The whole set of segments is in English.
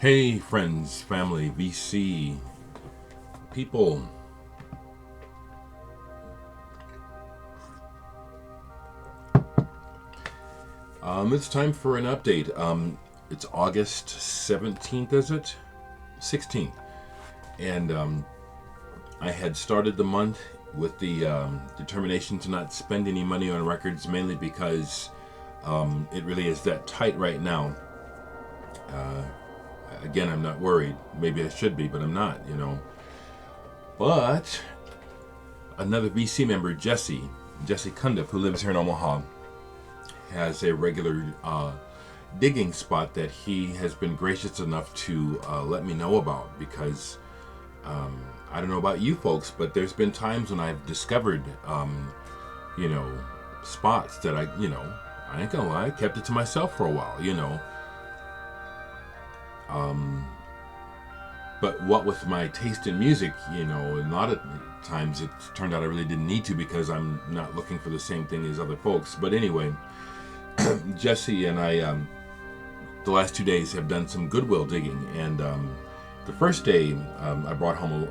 Hey, friends, family, VC, people. It's time for an update. It's August 17th, is it? 16th. And I had started the month with the determination to not spend any money on records, mainly because it really is that tight right now. Again, I'm not worried. Maybe I should be, but I'm not, But another VC member, Jesse Cundiff, who lives here in Omaha, has a regular digging spot that he has been gracious enough to let me know about, because I don't know about you folks, but there's been times when I've discovered, spots that I ain't gonna lie, kept it to myself for a while, But what with my taste in music, a lot of times it turned out I really didn't need to, because I'm not looking for the same thing as other folks. But anyway, Jesse and I, the last 2 days, have done some Goodwill digging. And the first day, I brought home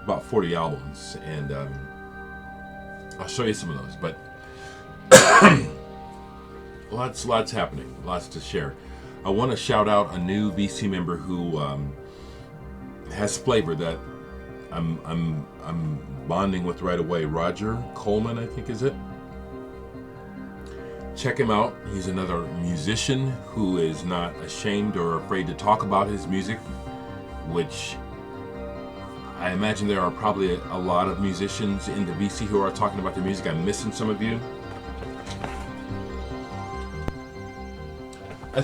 about 40 albums. And I'll show you some of those. But lots happening, lots to share. I want to shout out a new VC member who has flavor that I'm bonding with right away. Roger Coleman, I think is it. Check him out. He's another musician who is not ashamed or afraid to talk about his music, which I imagine there are probably a lot of musicians in the VC who are talking about their music. I'm missing some of you.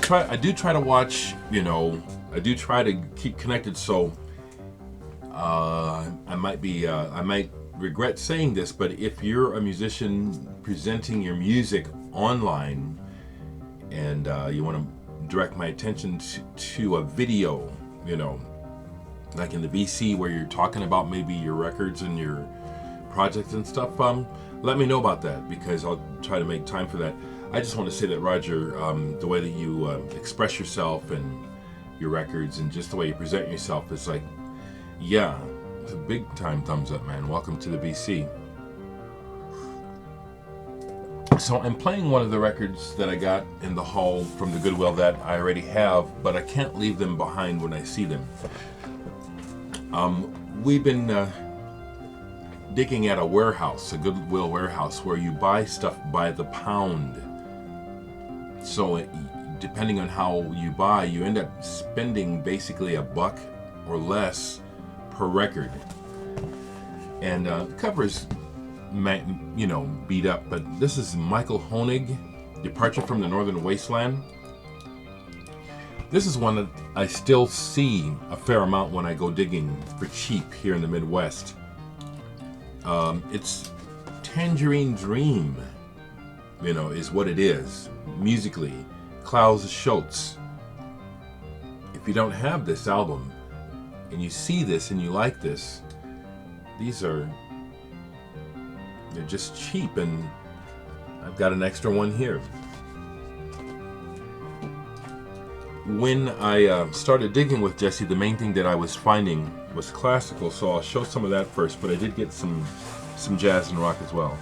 I do try to watch, I do try to keep connected, so I might regret saying this, but if you're a musician presenting your music online and you want to direct my attention to a video, like in the VC where you're talking about maybe your records and your projects and stuff, let me know about that, because I'll try to make time for that. I just want to say that, Roger, the way that you express yourself and your records and just the way you present yourself is like, yeah, it's a big time thumbs up, man. Welcome to the BC. So I'm playing one of the records that I got in the haul from the Goodwill that I already have, but I can't leave them behind when I see them. We've been digging at a warehouse, a Goodwill warehouse, where you buy stuff by the pound. So depending on how you buy, you end up spending basically $1 or less per record. And the cover's beat up, but this is Michael Honig, Departure from the Northern Wasteland. This is one that I still see a fair amount when I go digging for cheap here in the Midwest. It's Tangerine Dream, is what it is musically. Klaus Schultz. If you don't have this album and you see this and you like this, they're just cheap, and I've got an extra one here. When I started digging with Jesse, the main thing that I was finding was classical, so I'll show some of that first, but I did get some jazz and rock as well.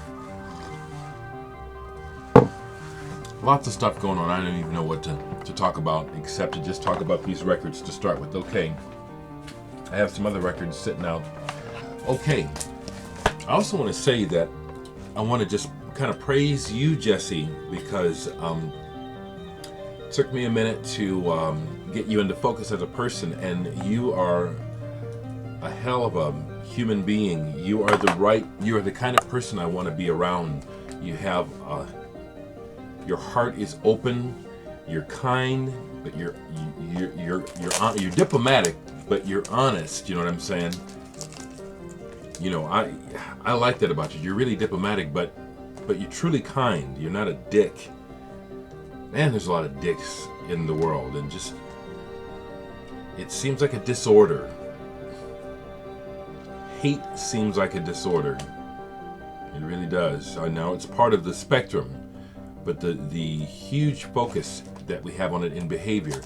Lots of stuff going on. I don't even know what to talk about, except to just talk about these records to start with. Okay, I have some other records sitting out. Okay, I also want to say that I want to just kind of praise you, Jesse, because it took me a minute to get you into focus as a person, and you are a hell of a human being. You are the kind of person I want to be around. You have your heart is open, you're kind, but you're diplomatic, but you're honest. You know what I'm saying? I like that about you. You're really diplomatic, but you're truly kind. You're not a dick. Man, there's a lot of dicks in the world, and just it seems like a disorder. Hate seems like a disorder. It really does. I know it's part of the spectrum, but the huge focus that we have on it in behavior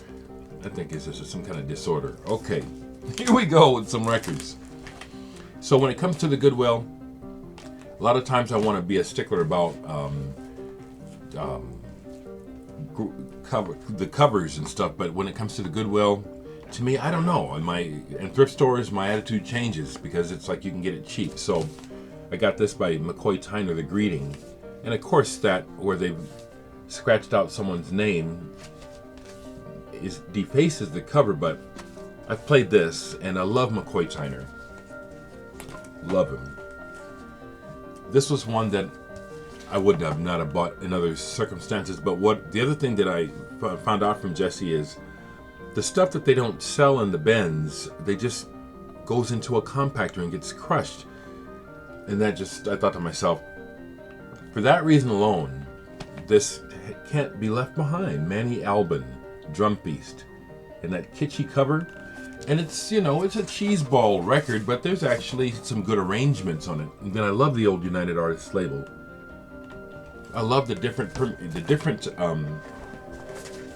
I think it's just some kind of disorder. Okay, here we go with some records. So when it comes to the Goodwill, a lot of times I want to be a stickler about the covers and stuff, but when it comes to the Goodwill, to me, I don't know. In thrift stores, my attitude changes because it's like you can get it cheap. So I got this by McCoy Tyner, The Greeting, and of course that where they've scratched out someone's name defaces the cover, but I've played this and I love McCoy Tyner. Love him. This was one that I would have not have bought in other circumstances, but the other thing that I found out from Jesse is the stuff that they don't sell in the bins, they just goes into a compactor and gets crushed. And that just, I thought to myself, for that reason alone, this can't be left behind. Manny Albin, Drum Beast, and that kitschy cover. And it's, it's a cheeseball record, but there's actually some good arrangements on it. And then I love the old United Artists label. I love the different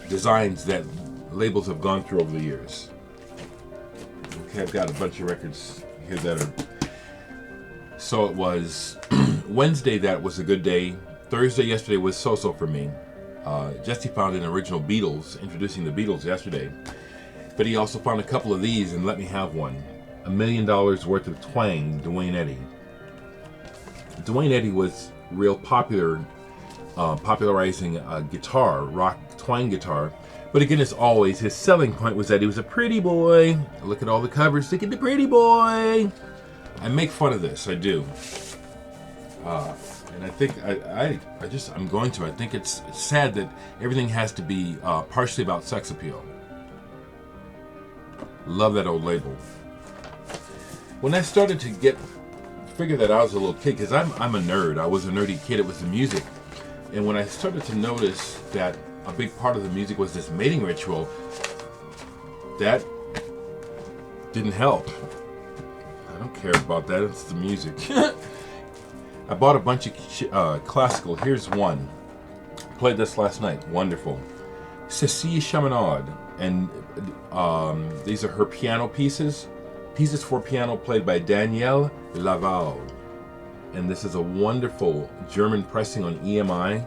designs that labels have gone through over the years. Okay, I've got a bunch of records here that are... So it was Wednesday, that was a good day. Thursday, yesterday was so-so for me. Jesse found an original Beatles, introducing the Beatles yesterday. But he also found a couple of these and let me have one. $1 Million Worth of Twang, Dwayne Eddy. Dwayne Eddy was real popular, popularizing guitar, rock twang guitar. But again, as always, his selling point was that he was a pretty boy. Look at all the covers, look at the pretty boy. I make fun of this, I do. And I think I'm going to. I think it's sad that everything has to be partially about sex appeal. Love that old label. When I started to figure that out as a little kid, because I'm a nerd. I was a nerdy kid. It was the music. And when I started to notice that a big part of the music was this mating ritual, that didn't help. I don't care about that. It's the music. I bought a bunch of classical. Here's one. Played this last night. Wonderful. Cécile Chaminade. And these are her piano pieces. Pieces for piano played by Danielle Laval. And this is a wonderful German pressing on EMI.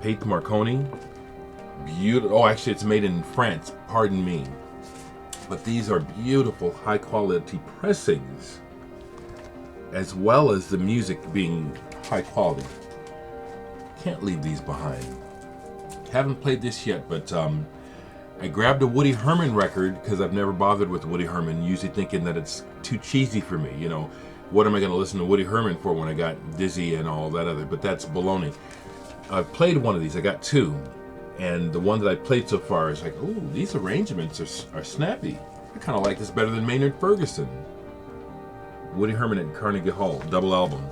Paid to Marconi. Beautiful. Oh, actually, it's made in France. Pardon me. But these are beautiful, high quality pressings, as well as the music being high quality. Can't leave these behind. Haven't played this yet, but I grabbed a Woody Herman record because I've never bothered with Woody Herman, usually thinking that it's too cheesy for me. What am I going to listen to Woody Herman for when I got Dizzy and all that other? But that's baloney. I've played one of these. I got two. And the one that I played so far is like, ooh, these arrangements are snappy. I kind of like this better than Maynard Ferguson. Woody Herman at Carnegie Hall, double album.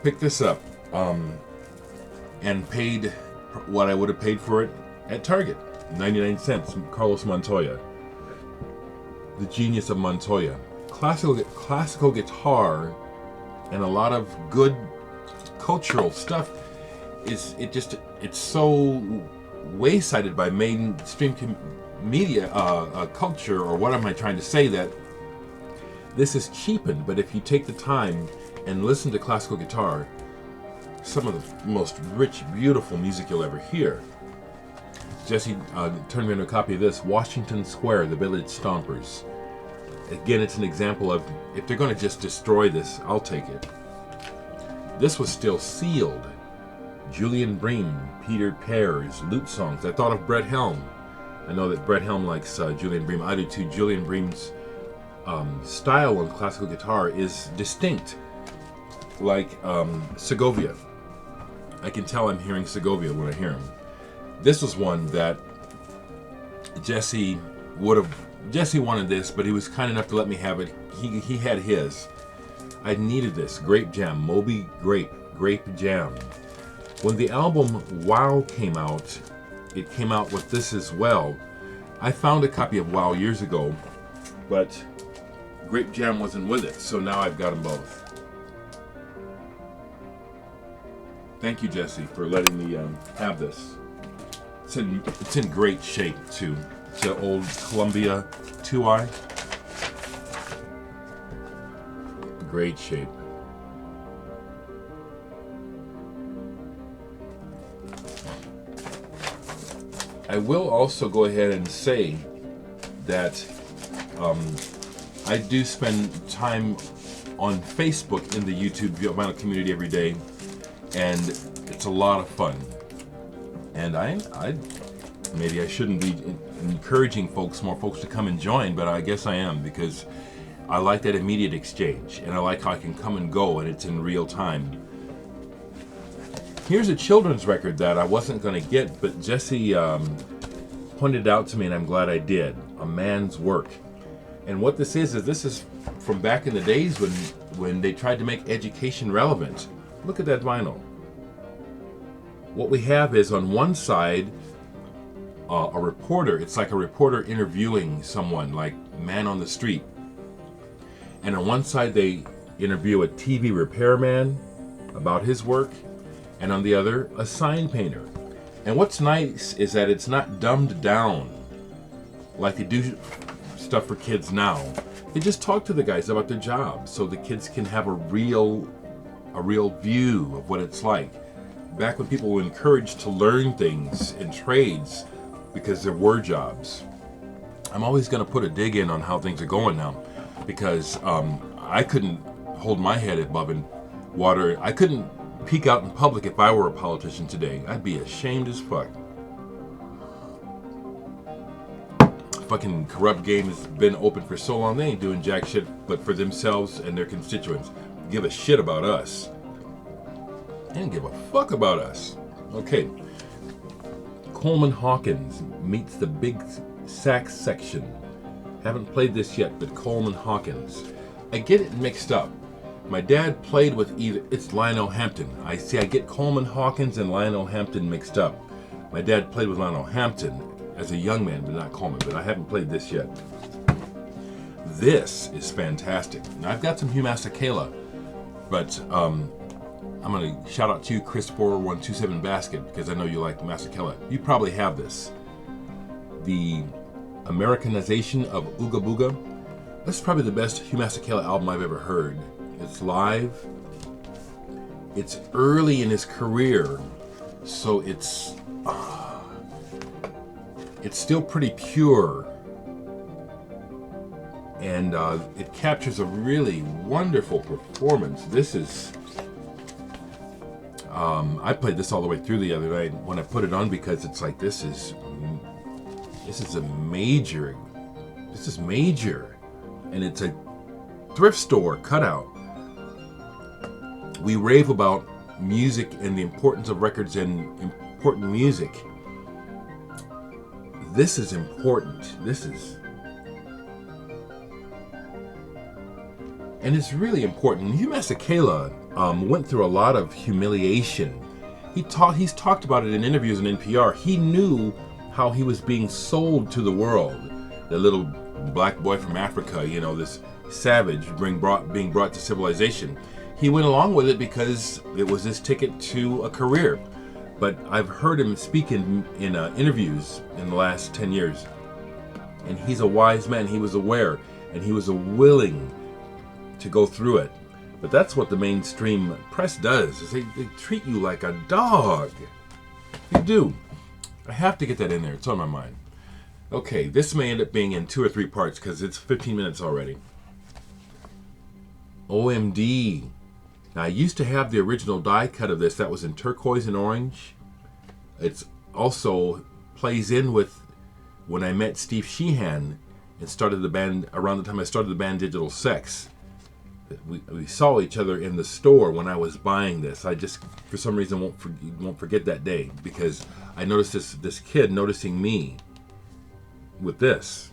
Picked this up and paid what I would have paid for it at Target, 99 cents. Carlos Montoya, the genius of Montoya. Classical guitar and a lot of good cultural stuff. It's so waysided by mainstream media culture, or what am I trying to say, that this is cheapened. But if you take the time and listen to classical guitar, some of the most rich, beautiful music you'll ever hear. Jesse turned me into a copy of this, Washington Square, The Village Stompers. Again, it's an example of, if they're going to just destroy this, I'll take it. This was still sealed. Julian Bream, Peter Pears, lute songs. I thought of Brett Helm. I know that Brett Helm likes Julian Bream. I do too. Julian Bream's style on classical guitar is distinct, like Segovia. I can tell I'm hearing Segovia when I hear him. This was one that Jesse wanted this, but he was kind enough to let me have it. He had his. I needed this. Grape Jam, Moby Grape Jam. When the album Wow came out, it came out with this as well. I found a copy of Wow years ago, but Grape Jam wasn't with it, so now I've got them both. Thank you, Jesse, for letting me have this. It's in great shape too. It's an old Columbia 2i. Great shape. I will also go ahead and say that I do spend time on Facebook in the YouTube vinyl community every day, and it's a lot of fun. And I maybe I shouldn't be encouraging more folks to come and join, but I guess I am, because I like that immediate exchange, and I like how I can come and go, and it's in real time. Here's a children's record that I wasn't going to get, but Jesse pointed it out to me, and I'm glad I did. A Man's Work. And what this is from back in the days when they tried to make education relevant. Look at that vinyl. What we have is on one side a reporter. It's like a reporter interviewing someone, like man on the street. And on one side they interview a TV repairman about his work, and on the other a sign painter. And what's nice is that it's not dumbed down like they do stuff for kids now. They just talk to the guys about their jobs, so the kids can have a real view of what it's like. Back when people were encouraged to learn things in trades because there were jobs. I'm always going to put a dig in on how things are going now, because I couldn't hold my head above water. I couldn't peek out in public if I were a politician today. I'd be ashamed as fuck. Fucking corrupt game has been open for so long, they ain't doing jack shit but for themselves and their constituents. Give a shit about us. They don't give a fuck about us. Okay. Coleman Hawkins meets the Big Sax Section. Haven't played this yet, but Coleman Hawkins. I get it mixed up. My dad played with it's Lionel Hampton. I get Coleman Hawkins and Lionel Hampton mixed up. My dad played with Lionel Hampton as a young man, but not Coleman. But I haven't played this yet. This is fantastic. Now I've got some Hugh Masekela, but I'm going to shout out to you, Chris4127 Basket, because I know you like Masekela. You probably have this. The Americanization of Ooga Booga. This is probably the best Hugh Masekela album I've ever heard. It's live. It's early in his career, so it's still pretty pure, and it captures a really wonderful performance. This is I played this all the way through the other night when I put it on, because it's like this is major, and it's a thrift store cutout. We rave about music and the importance of records and important music. This is important. And it's really important. Hugh Masekela went through a lot of humiliation. He's talked about it in interviews on NPR. He knew how he was being sold to the world. The little black boy from Africa, this savage being brought to civilization. He went along with it because it was his ticket to a career. But I've heard him speak in interviews in the last 10 years. And he's a wise man. He was aware, and he was willing to go through it. But that's what the mainstream press does, is they treat you like a dog. They do. I have to get that in there. It's on my mind. Okay, this may end up being in 2 or 3 parts because it's 15 minutes already. OMD. Now, I used to have the original die cut of this that was in turquoise and orange. It's also plays in with when I met Steve Sheehan and started the band, around the time I started the band Digital Sex. We saw each other in the store when I was buying this. I just, for some reason, won't forget that day, because I noticed this kid noticing me with this.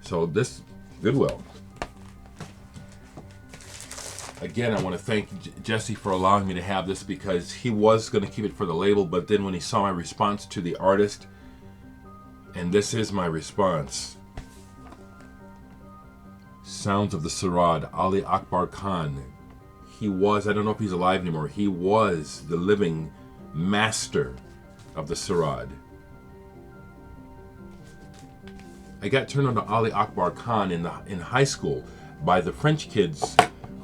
So this, Goodwill. Again, I want to thank Jesse for allowing me to have this, because he was going to keep it for the label, but then when he saw my response to the artist, and this is my response. Sounds of the Sarod, Ali Akbar Khan. He was, I don't know if he's alive anymore, he was the living master of the Sarod. I got turned on to Ali Akbar Khan in high school by the French kids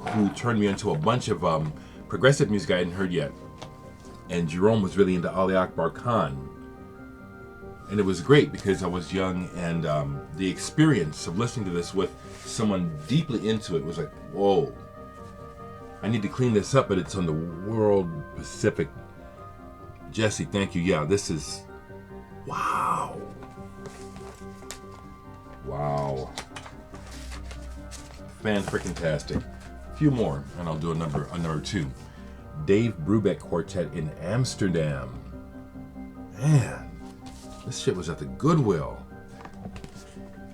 who turned me into a bunch of progressive music I hadn't heard yet. And Jerome was really into Ali Akbar Khan. And it was great because I was young, and the experience of listening to this with someone deeply into it was like, whoa. I need to clean this up, but it's on the World Pacific. Jesse, thank you. Yeah, this is, wow. Wow. Fan-freaking-tastic. A few more, and I'll do a number 2. Dave Brubeck Quartet in Amsterdam. Man, this shit was at the Goodwill.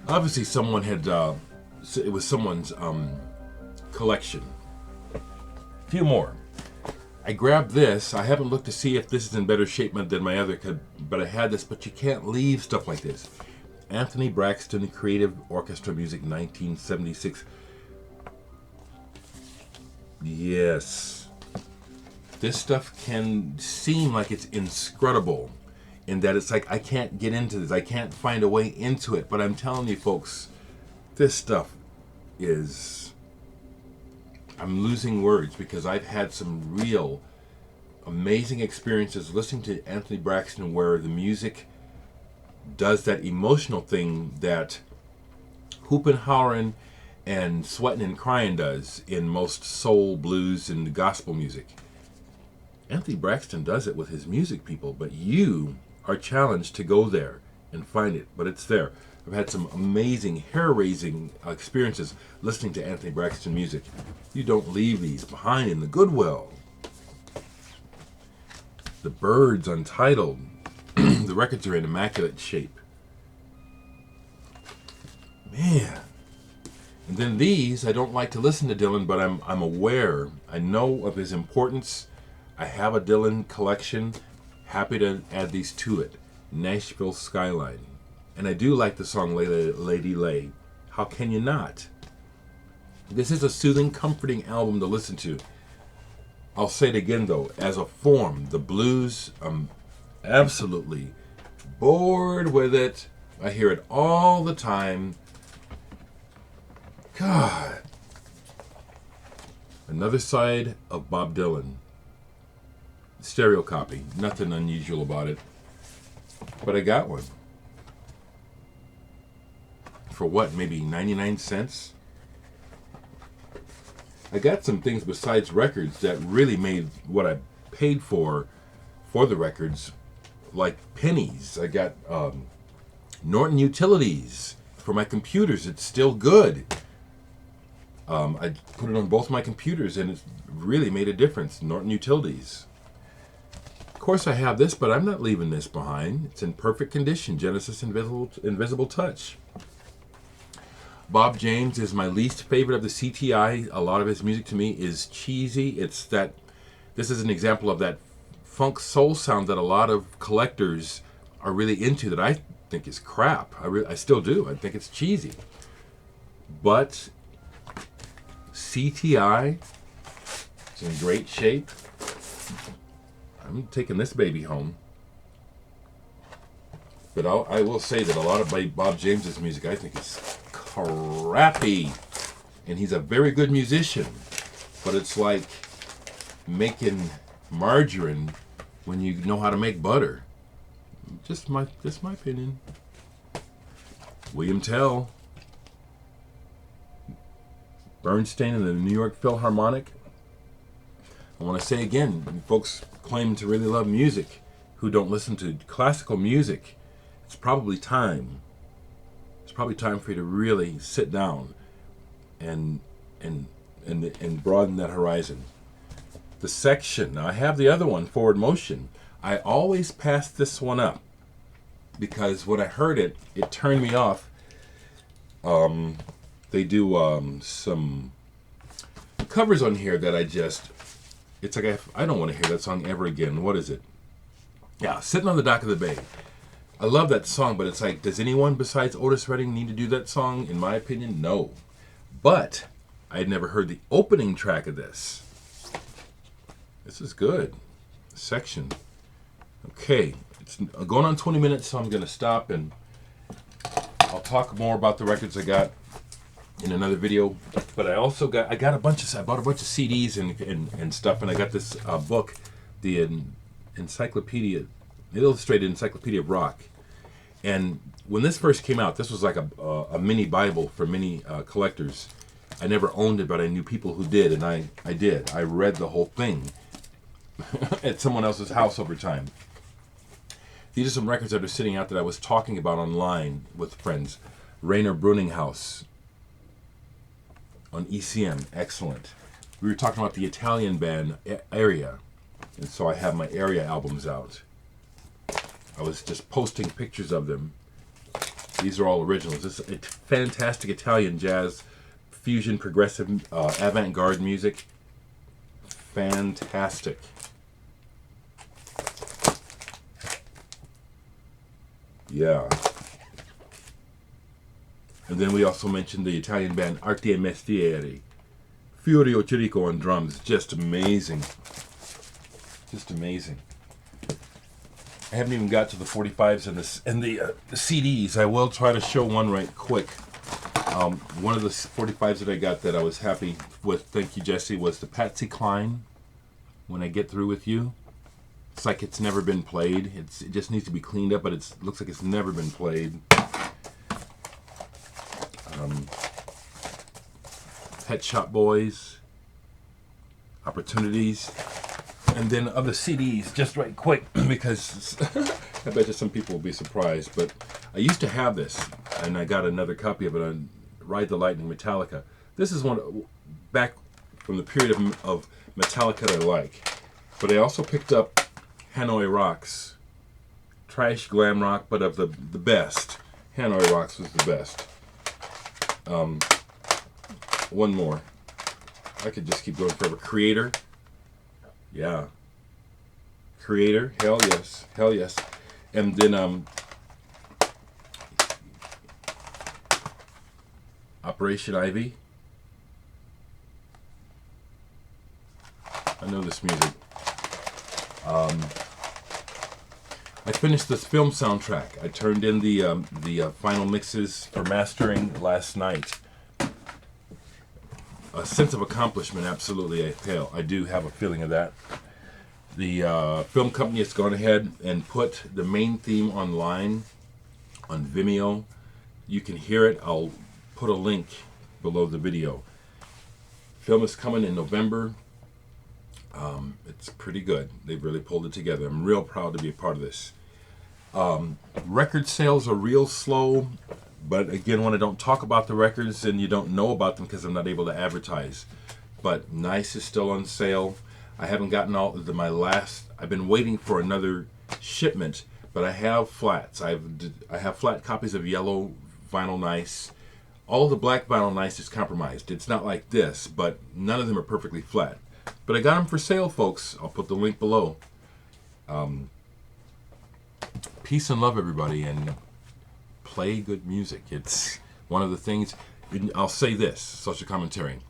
Obviously, someone had, it was someone's collection. A few more. I grabbed this. I haven't looked to see if this is in better shape than my other, but I had this, but you can't leave stuff like this. Anthony Braxton Creative Orchestra Music, 1976. Yes. This stuff can seem like it's inscrutable in that it's like, I can't get into this. I can't find a way into it. But I'm telling you, folks, this stuff is... I'm losing words because I've had some real amazing experiences listening to Anthony Braxton where the music does that emotional thing that hoopin', hollerin', and sweating and crying does in most soul, blues, and gospel music. Anthony Braxton does it with his music, people, but you are challenged to go there and find it, but it's there. I've had some amazing, hair-raising experiences listening to Anthony Braxton music. You don't leave these behind in the Goodwill. The Birds, Untitled. The records are in immaculate shape. Man. And then these, I don't like to listen to Dylan, but I'm aware. I know of his importance. I have a Dylan collection. Happy to add these to it. Nashville Skyline. And I do like the song Lady Lay. How can you not? This is a soothing, comforting album to listen to. I'll say it again, though. As a form, the blues, I'm absolutely bored with it. I hear it all the time. God. Another side of Bob Dylan. Stereo copy. Nothing unusual about it. But I got one. For what, maybe 99 cents? I got some things besides records that really made what I paid for the records like pennies. I got Norton Utilities for my computers. It's still good. I put it on both my computers and it really made a difference. Norton Utilities. Of course I have this, but I'm not leaving this behind. It's in perfect condition. Genesis Invisible Touch. Bob James is my least favorite of the CTI. A lot of his music to me is cheesy. This is an example of that funk soul sound that a lot of collectors are really into that I think is crap. I still do. I think it's cheesy. But CTI is in great shape. I'm taking this baby home. But I will say that a lot of Bob James's music I think is crappy. And he's a very good musician. But it's like making margarine when you know how to make butter. Just my opinion. William Tell. Bernstein and the New York Philharmonic. I want to say again, folks claim to really love music who don't listen to classical music. It's probably time. It's probably time for you to really sit down and broaden that horizon. The Section. Now I have the other one, Forward Motion. I always pass this one up because when I heard it, it turned me off. They do some covers on here that it's like I don't want to hear that song ever again. What is it? Yeah, Sitting on the Dock of the Bay. I love that song, but it's like, does anyone besides Otis Redding need to do that song? In my opinion, no. But I had never heard the opening track of this. This is good. Section. Okay, it's going on 20 minutes, so I'm going to stop and I'll talk more about the records I got in another video. But I also got I bought a bunch of CDs and stuff, and I got this book, the encyclopedia, illustrated encyclopedia of rock. And when this first came out, this was like a mini Bible for many collectors. I never owned it, but I knew people who did, and I did. I read the whole thing at someone else's house over time. These are some records that are sitting out that I was talking about online with friends. Rainer Bruninghaus on ECM, excellent. We were talking about the Italian band Area, and so I have my Area albums out. I was just posting pictures of them. These are all originals. This is fantastic Italian jazz, fusion, progressive, avant-garde music. Fantastic. Yeah. And then we also mentioned the Italian band Arte e Mestieri. Furio Chirico on drums. Just amazing. Just amazing. I haven't even got to the 45s and the CDs. I will try to show one right quick. One of the 45s that I got that I was happy with, thank you Jesse, was the Patsy Cline, When I Get Through With You. It's like it's never been played. It just needs to be cleaned up, but it looks like it's never been played. Pet Shop Boys, Opportunities. And then other CDs, just right quick, because I bet you some people will be surprised. But I used to have this, and I got another copy of it on Ride the Lightning Metallica. This is one back from the period of Metallica that I like. But I also picked up Hanoi Rocks, trash glam rock, but of the best. Hanoi Rocks was the best. One more. I could just keep going forever. Creator. Yeah. Creator, hell yes, hell yes. And then Operation Ivy. I know this music. I finished this film soundtrack. I turned in the final mixes for mastering last night. A sense of accomplishment, absolutely. I do have a feeling of that. The film company has gone ahead and put the main theme online on Vimeo. You can hear it. I'll put a link below the video. Film is coming in November. It's pretty good. They've really pulled it together. I'm real proud to be a part of this. Record sales are real slow. But again, when I don't talk about the records, then you don't know about them because I'm not able to advertise. But Nice is still on sale. I haven't gotten all of my last. I've been waiting for another shipment, but I have flats. I have flat copies of yellow vinyl Nice. All the black vinyl Nice is compromised. It's not like this, but none of them are perfectly flat. But I got them for sale, folks. I'll put the link below. Peace and love, everybody, and play good music. It's one of the things. I'll say this, social commentary.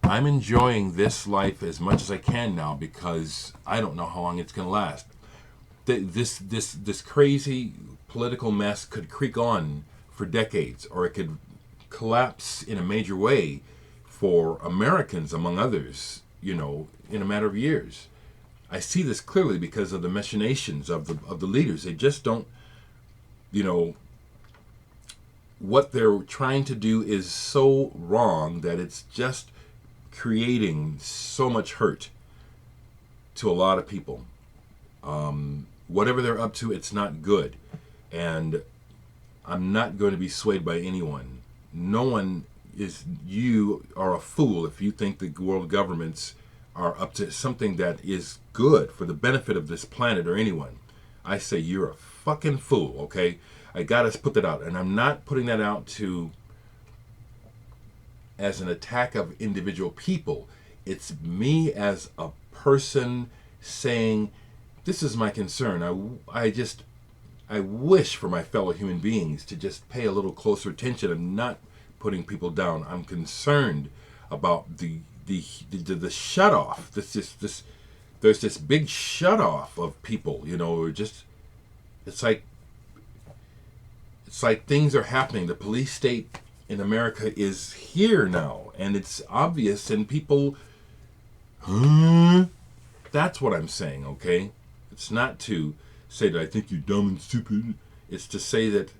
I'm enjoying this life as much as I can now because I don't know how long it's going to last. This crazy political mess could creak on for decades, or it could collapse in a major way for Americans, among others, in a matter of years. I see this clearly because of the machinations of the leaders. They just don't, what they're trying to do is so wrong that it's just creating so much hurt to a lot of people. Whatever they're up to, it's not good. And I'm not going to be swayed by anyone. No one is, you are a fool if you think the world governments are up to something that is good for the benefit of this planet or anyone. I say you're a fucking fool, okay? I gotta put that out. And I'm not putting that out as an attack of individual people. It's me as a person saying, this is my concern. I wish for my fellow human beings to just pay a little closer attention and not putting people down. I'm concerned about the shut off. There's this big shut off of people, it's like It's like things are happening. The police state in America is here now, and it's obvious, and people, that's what I'm saying, okay? It's not to say that I think you're dumb and stupid. It's to say that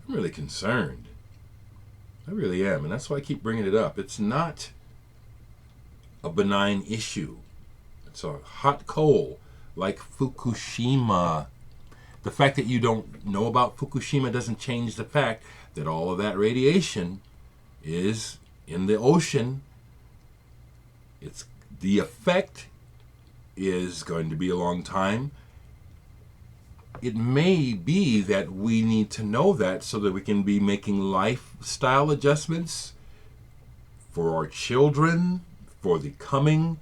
I'm really concerned. I really am, and that's why I keep bringing it up. It's not a benign issue. It's a hot coal, like Fukushima. The fact that you don't know about Fukushima doesn't change the fact that all of that radiation is in the ocean. It's the effect is going to be a long time. It may be that we need to know that so that we can be making lifestyle adjustments for our children, for the coming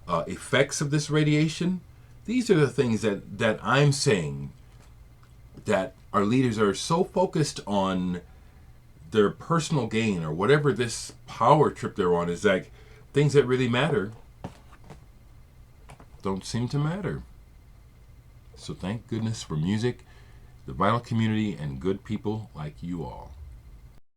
effects of this radiation. These are the things that I'm saying, that our leaders are so focused on their personal gain or whatever this power trip they're on is, like things that really matter don't seem to matter. So thank goodness for music, the vinyl community, and good people like you all.